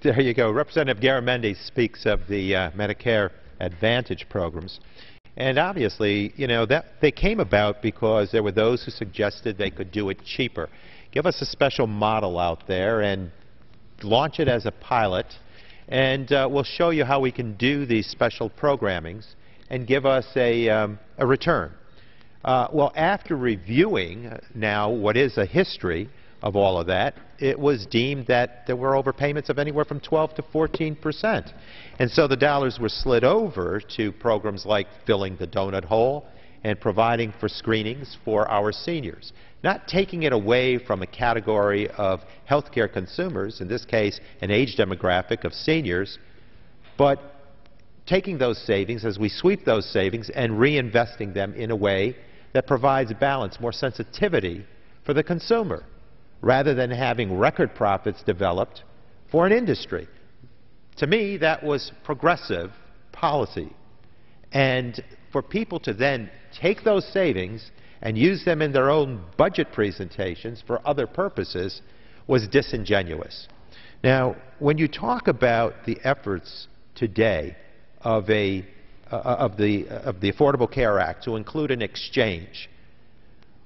There you go. Representative Garamendi speaks of the Medicare Advantage programs. And obviously, you know, that they came about because there were those who suggested they could do it cheaper. Give us a special model out there and launch it as a pilot, and we'll show you how we can do these special programmings and give us a return. Well, after reviewing now what is a history of all of that, it was deemed that there were overpayments of anywhere from 12 to 14%. And so the dollars were slid over to programs like filling the donut hole and providing for screenings for our seniors. Not taking it away from a category of healthcare consumers, in this case an age demographic of seniors, but taking those savings as we sweep those savings and reinvesting them in a way that provides balance, more sensitivity for the consumer, rather than having record profits developed for an industry. To me, that was progressive policy. And for people to then take those savings and use them in their own budget presentations for other purposes was disingenuous. Now, when you talk about the efforts today of the Affordable Care Act to include an exchange,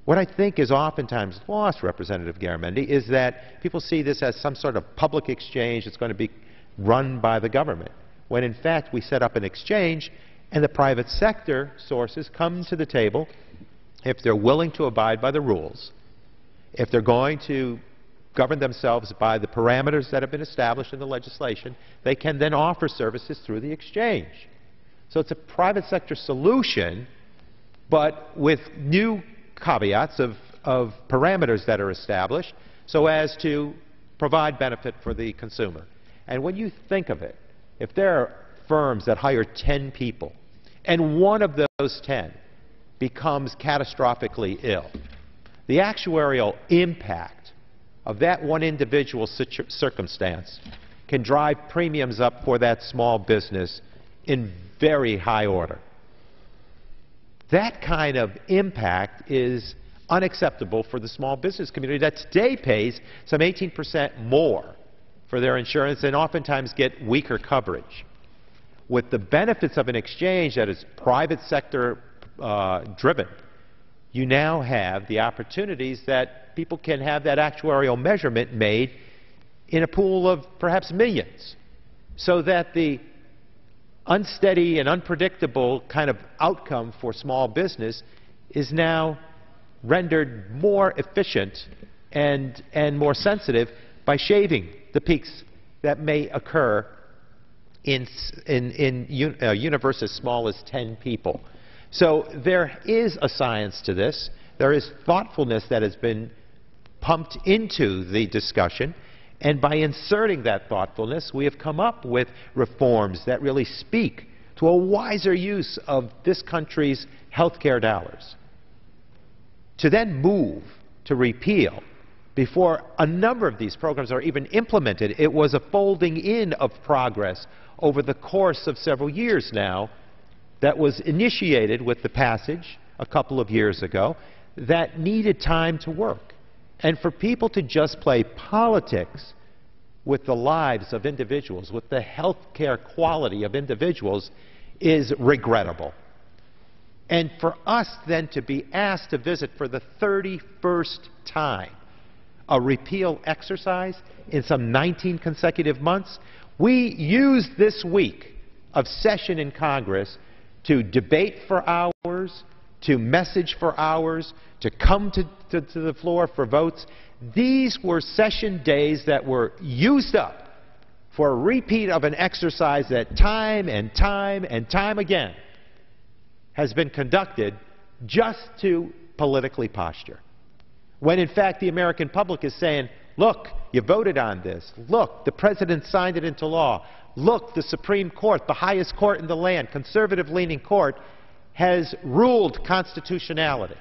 what I think is oftentimes lost, Representative Garamendi, is that people see this as some sort of public exchange that's going to be run by the government, when in fact we set up an exchange and the private sector sources come to the table if they're willing to abide by the rules, if they're going to govern themselves by the parameters that have been established in the legislation, they can then offer services through the exchange. So it's a private sector solution, but with new caveats of parameters that are established so as to provide benefit for the consumer. And when you think of it, if there are firms that hire 10 people and one of those 10 becomes catastrophically ill, the actuarial impact of that one individual circumstance can drive premiums up for that small business in very high order. That kind of impact is unacceptable for the small business community that today pays some 18% more for their insurance and oftentimes get weaker coverage. With the benefits of an exchange that is private sector driven, you now have the opportunities that people can have that actuarial measurement made in a pool of perhaps millions, so that the unsteady and unpredictable kind of outcome for small business is now rendered more efficient and more sensitive by shaving the peaks that may occur in a universe as small as 10 people. So there is a science to this. There is thoughtfulness that has been pumped into the discussion. And by inserting that thoughtfulness, we have come up with reforms that really speak to a wiser use of this country's health care dollars. To then move to repeal before a number of these programs are even implemented, it was a folding in of progress over the course of several years now that was initiated with the passage a couple of years ago that needed time to work. And for people to just play politics with the lives of individuals, with the health care quality of individuals, is regrettable. And for us then to be asked to visit for the 31st time a repeal exercise in some 19 consecutive months, we used this week of session in Congress to debate for hours, to message for hours, to come to the floor for votes. These were session days that were used up for a repeat of an exercise that time and time and time again has been conducted just to politically posture. When in fact the American public is saying, look, you voted on this. Look, the President signed it into law. Look, the Supreme Court, the highest court in the land, conservative-leaning court, has ruled constitutionality.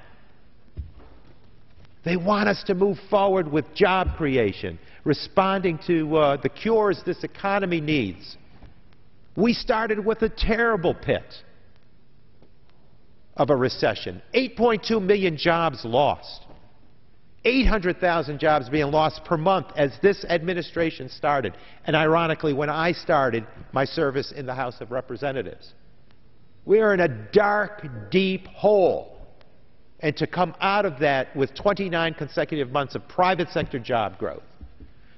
They want us to move forward with job creation, responding to the cures this economy needs. We started with a terrible pit of a recession, 8.2 million jobs lost. 800,000 jobs being lost per month as this administration started, and ironically, when I started my service in the House of Representatives. We are in a dark, deep hole. And to come out of that with 29 consecutive months of private sector job growth,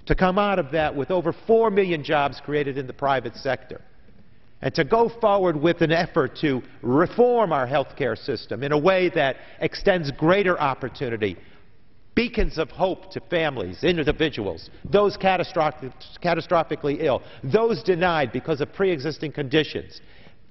to come out of that with over 4 million jobs created in the private sector, and to go forward with an effort to reform our health care system in a way that extends greater opportunity, beacons of hope to families, individuals, those catastrophically ill, those denied because of pre-existing conditions,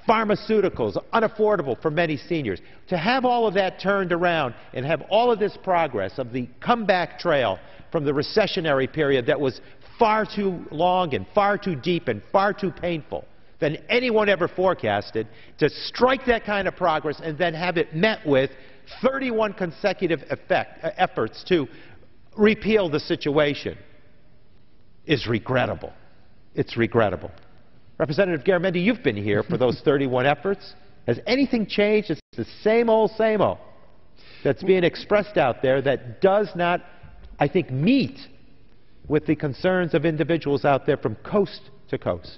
pharmaceuticals, unaffordable for many seniors. To have all of that turned around and have all of this progress of the comeback trail from the recessionary period that was far too long and far too deep and far too painful than anyone ever forecasted, to strike that kind of progress and then have it met with 31 consecutive efforts to repeal the situation is regrettable. It's regrettable. Representative Garamendi, you've been here for those 31 efforts. Has anything changed? It's the same old that's being expressed out there that does not, I think, meet with the concerns of individuals out there from coast to coast.